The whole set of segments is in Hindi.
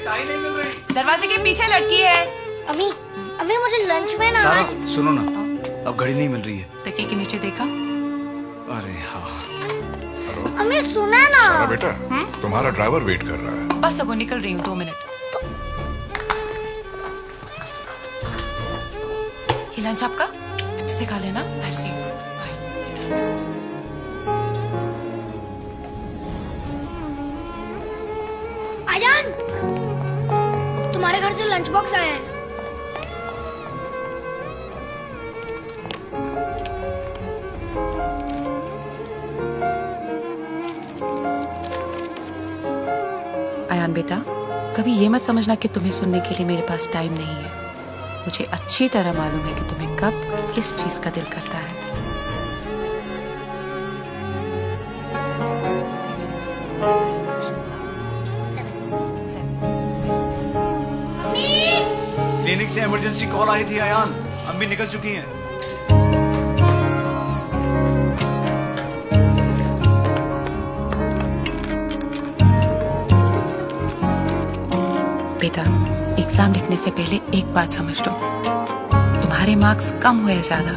टाई नहीं मिल रही। दरवाजे के पीछे लटकी है। अम्मी अम्मी मुझे लंच में ना सारा सुनो ना, अब घड़ी नहीं मिल रही है। तकिए के नीचे देखा? अरे हाँ। अम्मी सुना ना। सारा बेटा, तुम्हारा ड्राइवर वेट कर रहा है। बस अब वो निकल रही हूँ, 2 मिनट। ये लंच आपका, अच्छे से खा लेना। I'll see you. Bye. Ayaan, तुम्हारे घर से लंच बॉक्स आया है। आयान बेटा, कभी ये मत समझना कि तुम्हें सुनने के लिए मेरे पास टाइम नहीं है। मुझे अच्छी तरह मालूम है कि तुम्हें कब किस चीज का दिल करता है। क्लिनिक से इमरजेंसी कॉल आई थी अयान, अम्मी निकल चुकी हैं। बेटा, एग्जाम लिखने से पहले एक बात समझ लो, तुम्हारे मार्क्स कम हुए ज्यादा,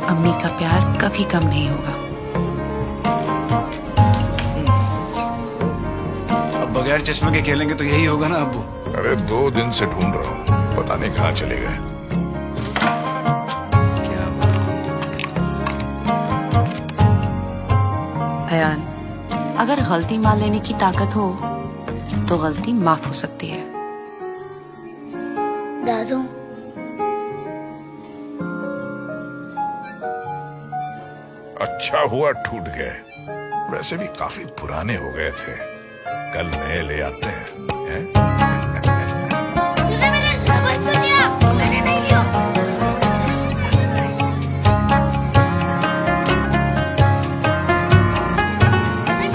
अम्मी का प्यार कभी कम नहीं होगा। अब बगैर चश्मे के खेलेंगे तो यही होगा ना अब्बू। अरे 2 दिन से ढूंढ रहा हूँ, पता नहीं कहाँ चले गए। क्या बात। अयान, अगर गलती मान लेने की ताकत हो तो गलती माफ हो सकती है। दादू, अच्छा हुआ टूट गए, वैसे भी काफी पुराने हो गए थे। कल नए ले आते हैं। तूने मेरा रबर क्यों लिया? मैंने नहीं लिया।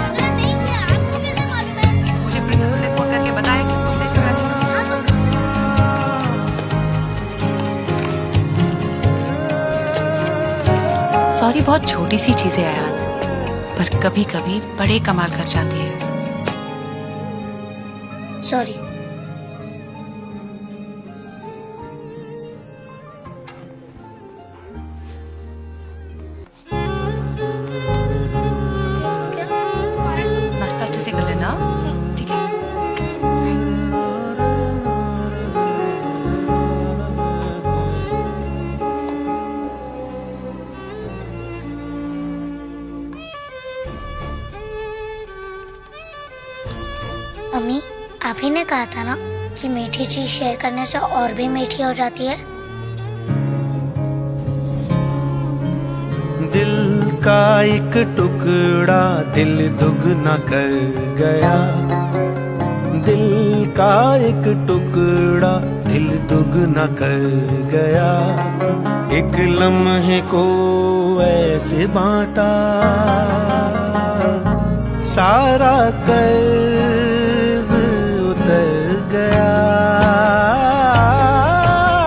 मैंने नहीं लिया, आपको कैसे मालूम है? मुझे प्रिंसिपल ने फोन करके बताया कि तुमने झगड़ा किया। सॉरी बहुत छोटी सी चीज है यार, पर कभी कभी बड़े कमाल कर जाती है। सॉरी। नाश्ता अच्छे से कर लेना, ठीक है? अम्मी, आप ही ने कहा था ना कि मीठी चीज शेयर करने से और भी मीठी हो जाती है। दिल का एक टुकड़ा दिल दुगना कर गया, दिल का एक टुकड़ा दिल दुगना कर गया। एक लम्हे को ऐसे बांटा, सारा कर